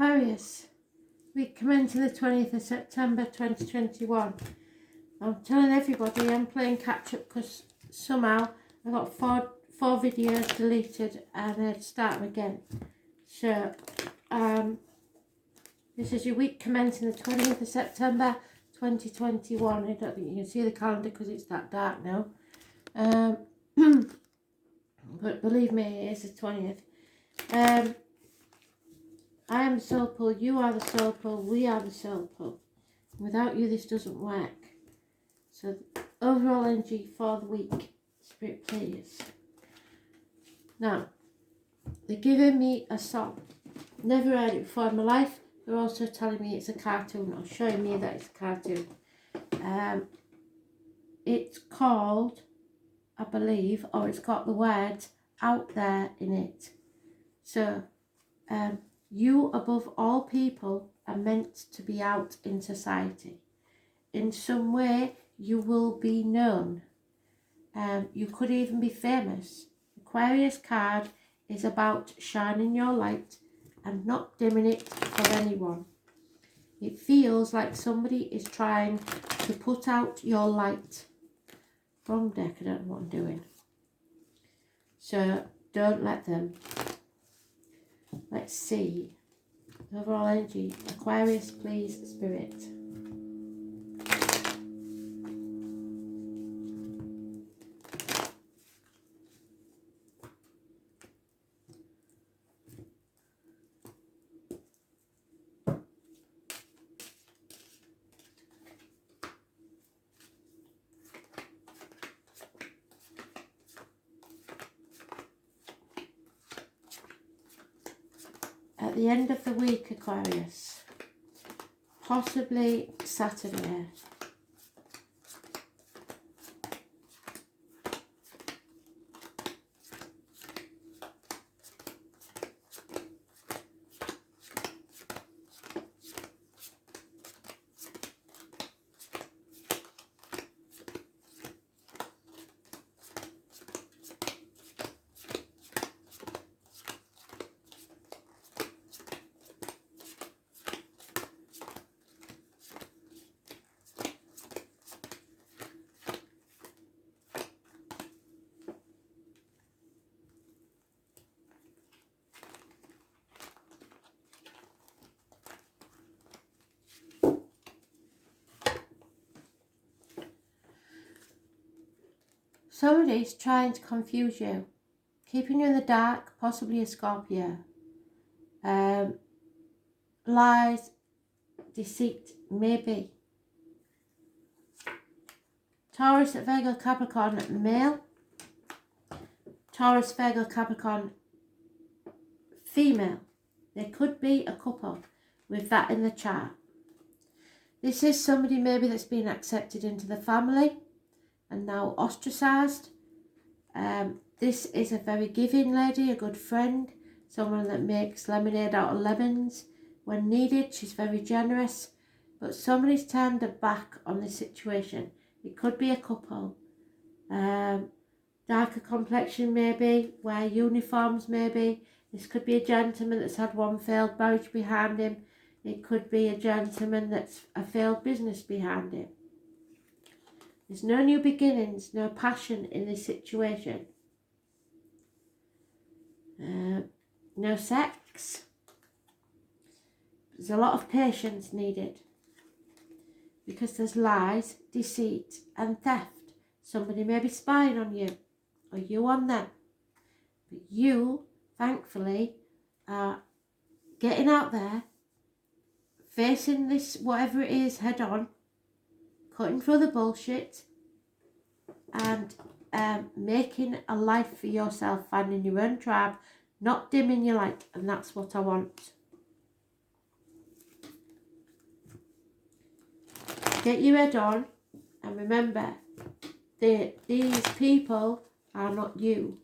Aquarius, week commencing the 20th of September 2021. I'm telling everybody I'm playing catch up because somehow I got four videos deleted and I had to start them again. So this is your week commencing the 20th of September 2021. I don't think you can see the calendar because it's that dark now. But believe me, it is the 20th. I am the soul pull, you are the soul pull, we are the soul pull. Without you, this doesn't work. So, overall energy for the week, Spirit, please. Now, they're giving me a song. Never heard it before in my life. They're also telling me it's a cartoon, or showing me that it's a cartoon. It's called, I believe, or it's got the words out there in it. So, you above all people are meant to be out in society. In some way, you will be known. You could even be famous. Aquarius card is about shining your light and not dimming it for anyone. It feels like somebody is trying to put out your light. Wrong deck, I don't know what I'm doing. So don't let them. Let's see. Overall energy. Aquarius, please, Spirit. At the end of the week, Aquarius, possibly Saturday, somebody's trying to confuse you, keeping you in the dark, possibly a Scorpio. Lies, deceit, maybe. Taurus, Virgo, Capricorn, male. Taurus, Virgo, Capricorn, female. There could be a couple with that in the chart. This is somebody maybe that's been accepted into the family and now ostracised. This is a very giving lady, a good friend, someone that makes lemonade out of lemons when needed. She's very generous, but somebody's turned their back on this situation. It could be a couple. Darker complexion maybe, wear uniforms maybe. This could be a gentleman that's had one failed marriage behind him. It could be a gentleman that's a failed business behind him. There's no new beginnings, no passion in this situation. No sex. There's a lot of patience needed because there's lies, deceit and theft. Somebody may be spying on you or you on them. But you, thankfully, are getting out there, facing this, whatever it is, head on, cutting through the bullshit and making a life for yourself, finding your own tribe, not dimming your light, and that's what I want. Get your head on and remember that these people are not you.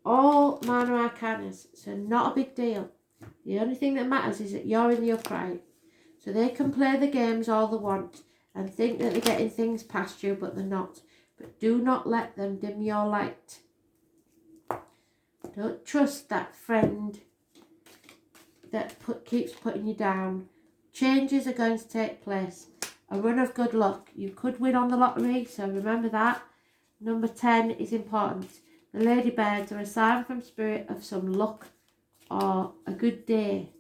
All minor arcanas, so not a big deal. The only thing that matters is that you're in the upright. So they can play the games all they want and think that they're getting things past you, but they're not. But do not let them dim your light. Don't trust that friend that keeps putting you down. Changes are going to take place. A run of good luck. You could win on the lottery, so remember that. Number 10 is important. The ladybirds are a sign from spirit of some luck or a good day.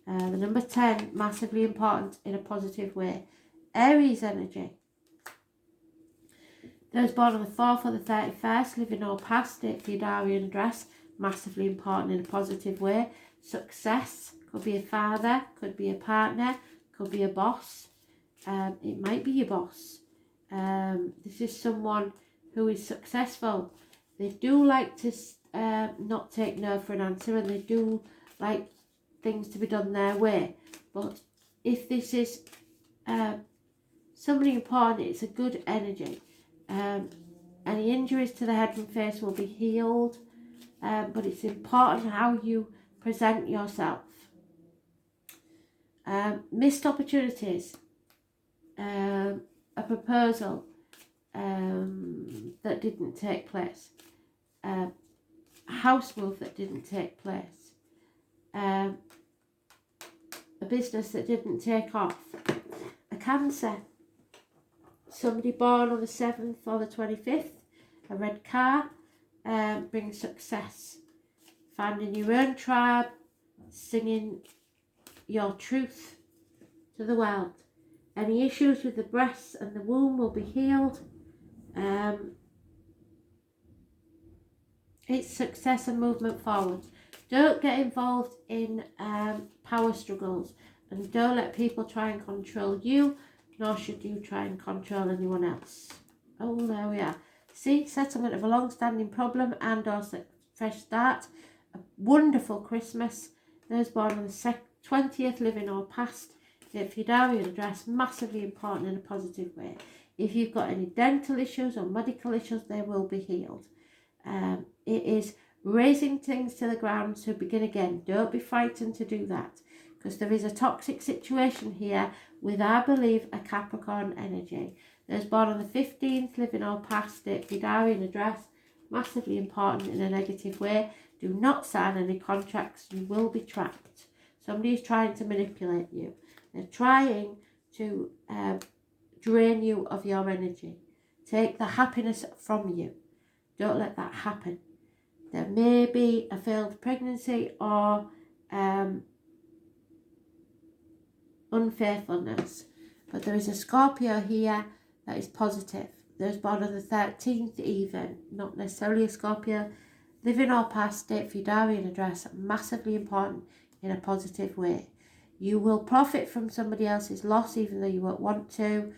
The number 10, massively important in a positive way. Aries energy. Those born on the 4th or the 31st, living or past, date for your diary and address, massively important in a positive way. Success, could be a father, could be a partner, could be a boss. It might be your boss. This is someone who is successful. They do like to not take no for an answer, and they do like things to be done their way. But if this is somebody important, it's a good energy. Any injuries to the head and face will be healed, but it's important how you present yourself. Missed opportunities, a proposal that didn't take place, a house move that didn't take place, a business that didn't take off, a Cancer. Somebody born on the 7th or the 25th, a red car, brings success. Finding your own tribe, singing your truth to the world. Any issues with the breasts and the womb will be healed. It's success and movement forward. Don't get involved in power struggles, and don't let people try and control you, nor should you try and control anyone else. Oh, there we are. See, settlement of a long-standing problem and or fresh start. A wonderful Christmas. Those born on the 20th, living or past, date for your diary and address, massively important in a positive way. If you've got any dental issues or medical issues, they will be healed. It is raising things to the ground, so begin again. Don't be frightened to do that, because there is a toxic situation here with, I believe, a Capricorn energy. Those born on the 15th, living or past, date for your diary and address, massively important in a negative way. Do not sign any contracts, you will be trapped. Somebody is trying to manipulate you. They're trying to drain you of your energy, take the happiness from you. Don't let that happen. There may be a failed pregnancy or unfaithfulness, but there is a Scorpio here that is positive. Those born on the 13th even, not necessarily a Scorpio, living or past, date for your diary and address, massively important in a positive way. You will profit from somebody else's loss even though you won't want to.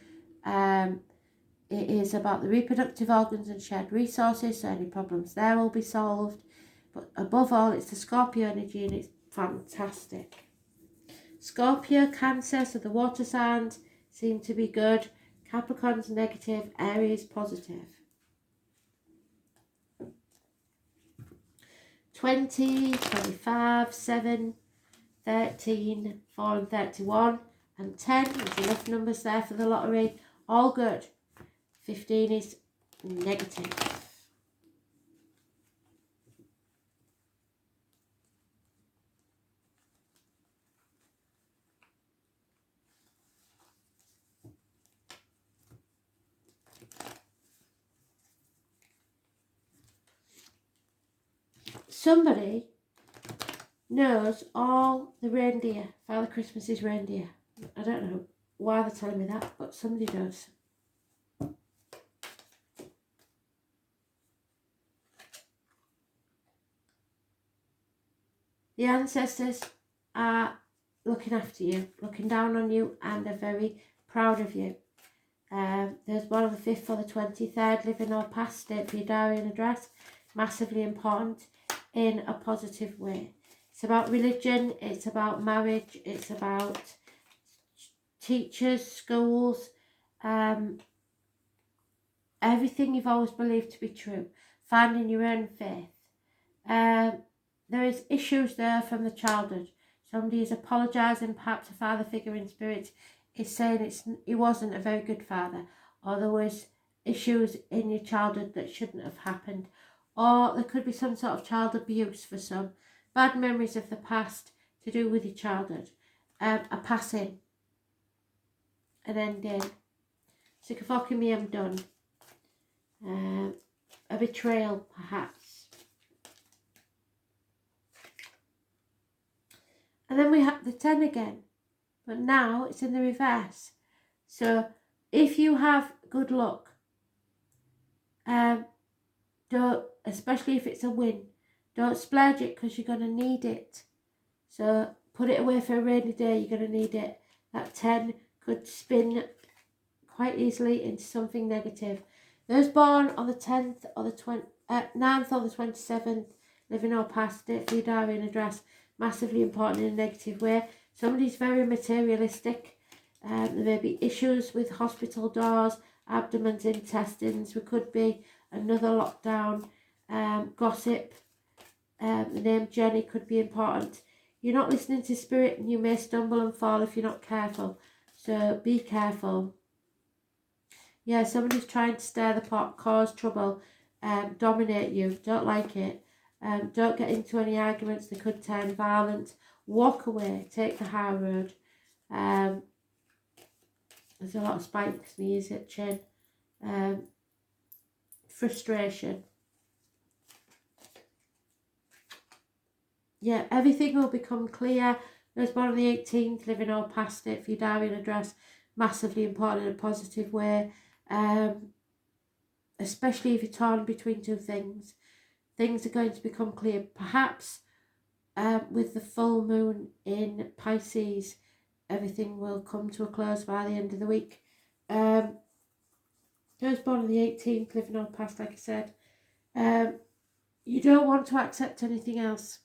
It is about the reproductive organs and shared resources, so any problems there will be solved. But above all, it's the Scorpio energy and it's fantastic. Scorpio, Cancer, so the water signs seem to be good. Capricorn's negative, Aries positive. 20, 25, 7, 13, 4 and 31 and 10. There's enough numbers there for the lottery. All good. 15 is negative. Somebody knows all the reindeer, Father Christmas's reindeer. I don't know why they're telling me that, but somebody does. The ancestors are looking after you, looking down on you, and are very proud of you. There's one on the 5th or the 23rd, living or past, date for your diary and address, massively important in a positive way. It's about religion, it's about marriage, it's about teachers, schools, everything you've always believed to be true, finding your own faith. There is issues there from the childhood. Somebody is apologising, perhaps a father figure in spirit is saying he wasn't a very good father, or there was issues in your childhood that shouldn't have happened, or there could be some sort of child abuse for some. Bad memories of the past to do with your childhood. A passing. An ending. Sick of fucking me, I'm done. A betrayal, perhaps. And then we have the 10 again. But now it's in the reverse. So if you have good luck, don't, especially if it's a win, don't splurge it because you're going to need it. So put it away for a rainy day, you're going to need it. That 10 could spin quite easily into something negative. Those born on the 10th or the 9th or the 27th, living or past it for your diary and address, massively important in a negative way. Somebody's very materialistic. There may be issues with hospital doors, abdomens, intestines. There could be another lockdown, gossip. The name Jenny could be important. You're not listening to spirit and you may stumble and fall if you're not careful. So be careful. Yeah, somebody's trying to stir the pot, cause trouble, dominate you. Don't like it. Don't get into any arguments. They could turn violent. Walk away. Take the high road. There's a lot of spikes, knees, itching. Frustration. Yeah, everything will become clear. Those born on the 18th, living or past it, for your diary and address, massively important in a positive way. Especially if you're torn between two things. Things are going to become clear. Perhaps with the full moon in Pisces, everything will come to a close by the end of the week. Those born on the 18th, living or past, like I said, you don't want to accept anything else.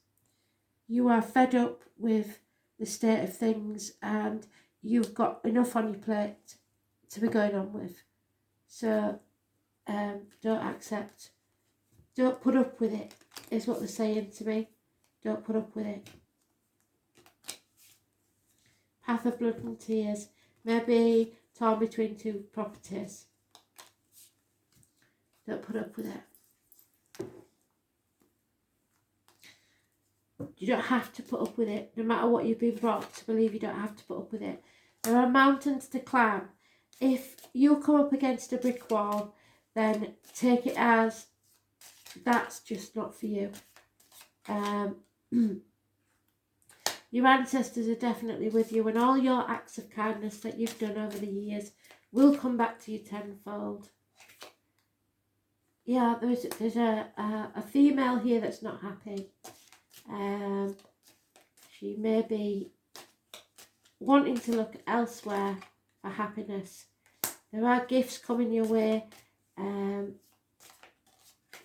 You are fed up with the state of things and you've got enough on your plate to be going on with. So don't accept. Don't put up with it, is what they're saying to me. Don't put up with it. Path of blood and tears. Maybe torn between two properties. Don't put up with it. You don't have to put up with it. No matter what you've been brought to believe, you don't have to put up with it. There are mountains to climb. If you come up against a brick wall, then take it as that's just not for you. Your ancestors are definitely with you, and all your acts of kindness that you've done over the years will come back to you tenfold. Yeah, there's a female here that's not happy. She may be wanting to look elsewhere for happiness. There are gifts coming your way.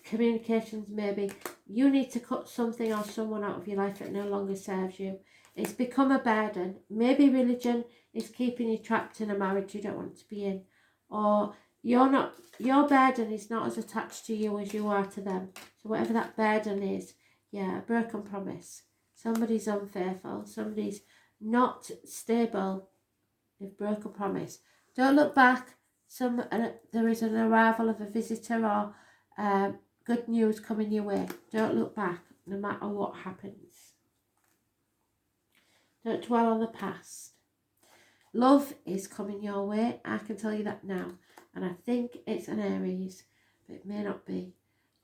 Communications maybe. You need to cut something or someone out of your life that no longer serves you. It's become a burden. Maybe religion is keeping you trapped in a marriage you don't want to be in. Or your burden is not as attached to you as you are to them. So whatever that burden is, yeah, a broken promise. Somebody's unfaithful. Somebody's not stable. They've broke a promise. Don't look back. There is an arrival of a visitor or good news coming your way. Don't look back, no matter what happens. Don't dwell on the past. Love is coming your way. I can tell you that now. And I think it's an Aries, but it may not be.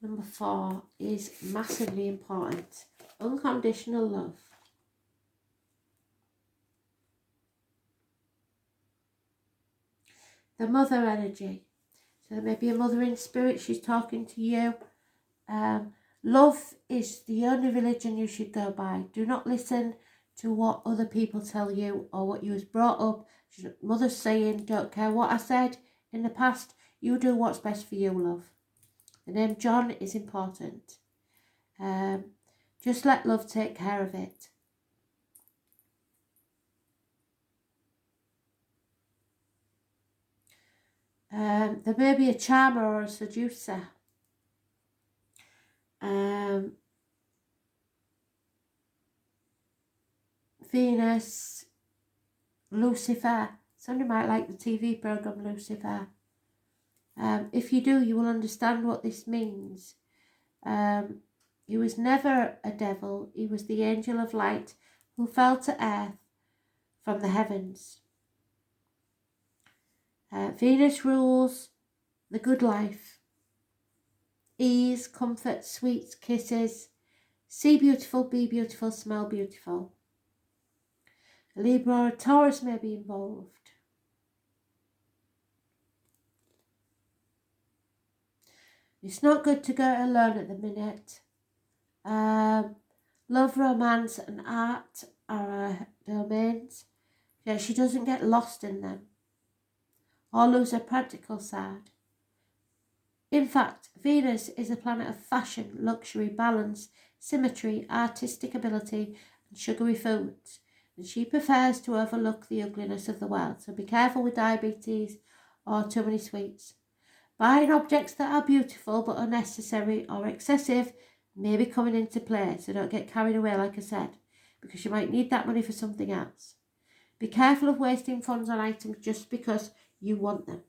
Number 4 is massively important. Unconditional love. The mother energy. So there may be a mother in spirit. She's talking to you. Love is the only religion you should go by. Do not listen to what other people tell you or what you was brought up. Mother's saying, don't care what I said in the past. You do what's best for you, love. The name John is important. Just let love take care of it. There may be a charmer or a seducer. Venus, Lucifer. Somebody might like the TV program Lucifer. If you do, you will understand what this means. He was never a devil. He was the angel of light who fell to earth from the heavens. Venus rules the good life. Ease, comfort, sweets, kisses. See beautiful, be beautiful, smell beautiful. A Libra or a Taurus may be involved. It's not good to go alone at the minute. Love, romance and art are her domains. Yeah, she doesn't get lost in them or lose her practical side. In fact, Venus is a planet of fashion, luxury, balance, symmetry, artistic ability and sugary foods. And she prefers to overlook the ugliness of the world. So be careful with diabetes or too many sweets. Buying objects that are beautiful but unnecessary or excessive may be coming into play, so don't get carried away like I said, because you might need that money for something else. Be careful of wasting funds on items just because you want them.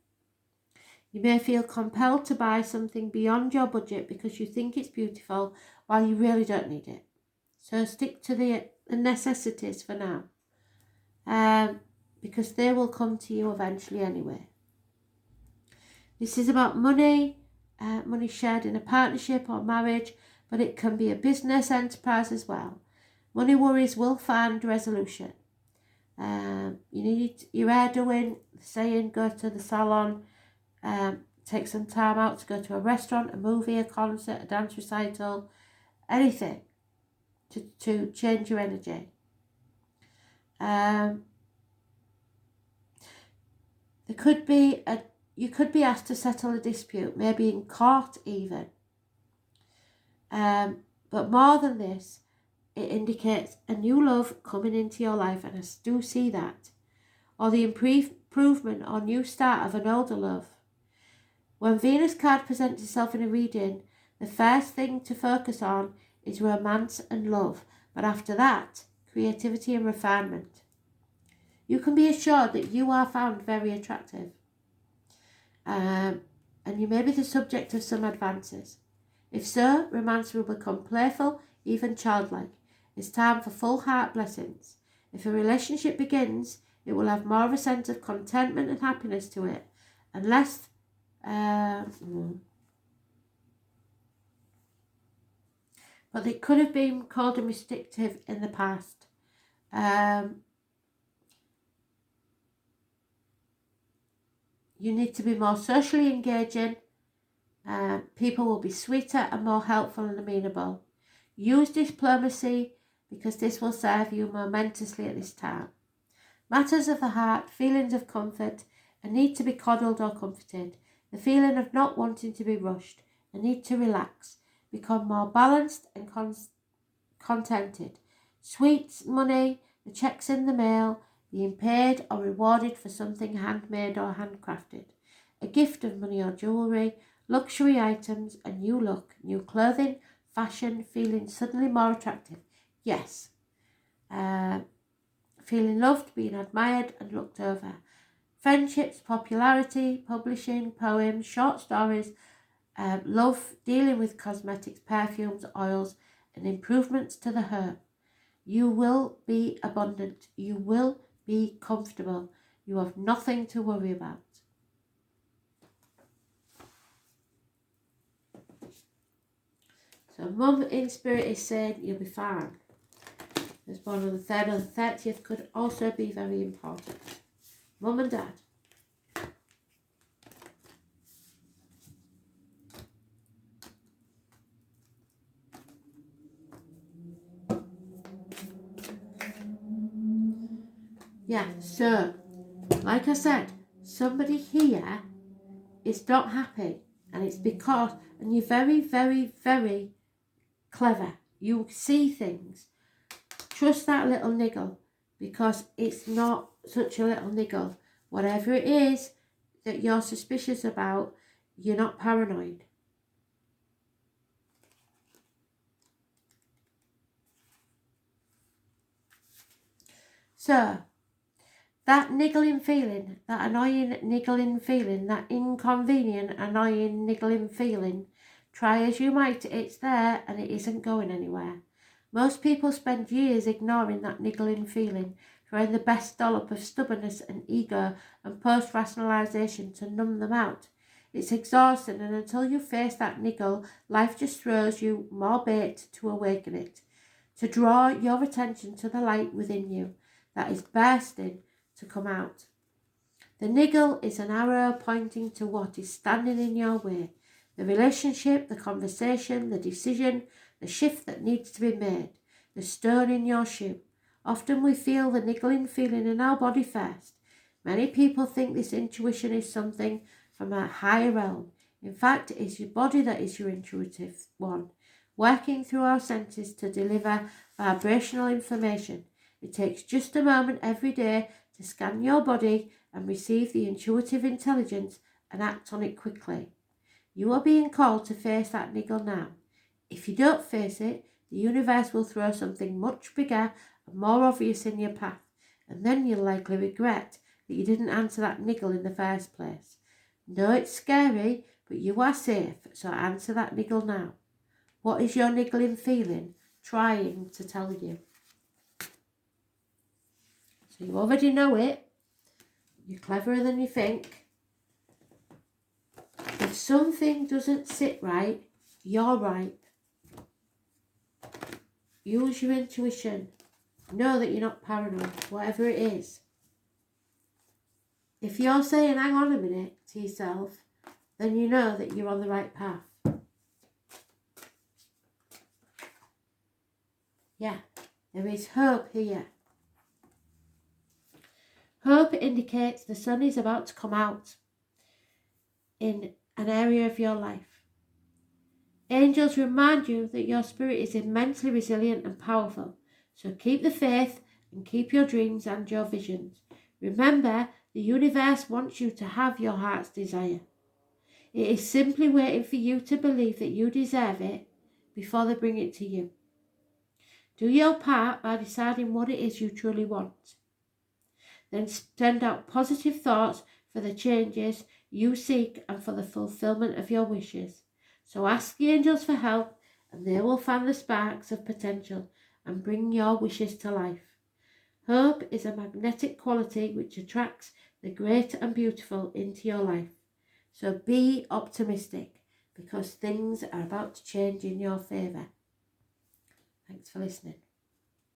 You may feel compelled to buy something beyond your budget because you think it's beautiful while you really don't need it. So stick to the necessities for now, because they will come to you eventually anyway. This is about money, money shared in a partnership or marriage, but it can be a business enterprise as well. Money worries will find resolution. You need your hair doing, saying go to the salon, take some time out to go to a restaurant, a movie, a concert, a dance recital, anything to change your energy. You could be asked to settle a dispute, maybe in court even. But more than this, it indicates a new love coming into your life, and I do see that. Or the improvement or new start of an older love. When Venus card presents itself in a reading, the first thing to focus on is romance and love, but after that, creativity and refinement. You can be assured that you are found very attractive. And you may be the subject of some advances. If so, romance will become playful, even childlike. It's time for full heart blessings. If a relationship begins, it will have more of a sense of contentment and happiness to it, and less but it could have been called a restrictive in the past. You need to be more socially engaging. People will be sweeter and more helpful and amenable. Use diplomacy because this will serve you momentously at this time. Matters of the heart, feelings of comfort, a need to be coddled or comforted, the feeling of not wanting to be rushed, a need to relax, become more balanced and contented. Sweets, money, the checks in the mail, being paid or rewarded for something handmade or handcrafted, a gift of money or jewellery, luxury items, a new look, new clothing, fashion, feeling suddenly more attractive. Yes. Feeling loved, being admired and looked over. Friendships, popularity, publishing, poems, short stories, love, dealing with cosmetics, perfumes, oils, and improvements to the home. You will be abundant. You will be comfortable. You have nothing to worry about. So Mum in Spirit is saying you'll be fine. There's born on the 3rd or the 30th could also be very important. Mum and Dad. Yeah, so, like I said, somebody here is not happy. And it's because, and you're very, very, very clever. You see things. Trust that little niggle, because it's not such a little niggle. Whatever it is that you're suspicious about, you're not paranoid. So, that niggling feeling, that annoying niggling feeling, that inconvenient annoying niggling feeling Try as you might, it's there and it isn't going anywhere. Most people spend years ignoring that niggling feeling, throwing the best dollop of stubbornness and ego and post-rationalisation to numb them out. It's exhausting, and until you face that niggle, life just throws you more bait to awaken it, to draw your attention to the light within you that is bursting to come out. The niggle is an arrow pointing to what is standing in your way, the relationship, the conversation, the decision, the shift that needs to be made, the stone in your shoe. Often we feel the niggling feeling in our body first. Many people think this intuition is something from a higher realm. In fact, it's your body that is your intuitive one, working through our senses to deliver vibrational information. It takes just a moment every day to scan your body and receive the intuitive intelligence and act on it quickly. You are being called to face that niggle now. If you don't face it, the universe will throw something much bigger and more obvious in your path, and then you'll likely regret that you didn't answer that niggle in the first place. No, it's scary, but you are safe, so answer that niggle now. What is your niggling feeling trying to tell you? So you already know it. You're cleverer than you think. If something doesn't sit right, you're right. Use your intuition. Know that you're not paranoid, whatever it is. If you're saying, hang on a minute, to yourself, then you know that you're on the right path. Yeah, there is hope here. Hope indicates the sun is about to come out in an area of your life. Angels remind you that your spirit is immensely resilient and powerful, so keep the faith and keep your dreams and your visions. Remember, the universe wants you to have your heart's desire. It is simply waiting for you to believe that you deserve it before they bring it to you. Do your part by deciding what it is you truly want. Then send out positive thoughts for the changes you seek and for the fulfillment of your wishes. So ask the angels for help, and they will fan the sparks of potential and bring your wishes to life. Hope is a magnetic quality which attracts the great and beautiful into your life. So be optimistic, because things are about to change in your favour. Thanks for listening.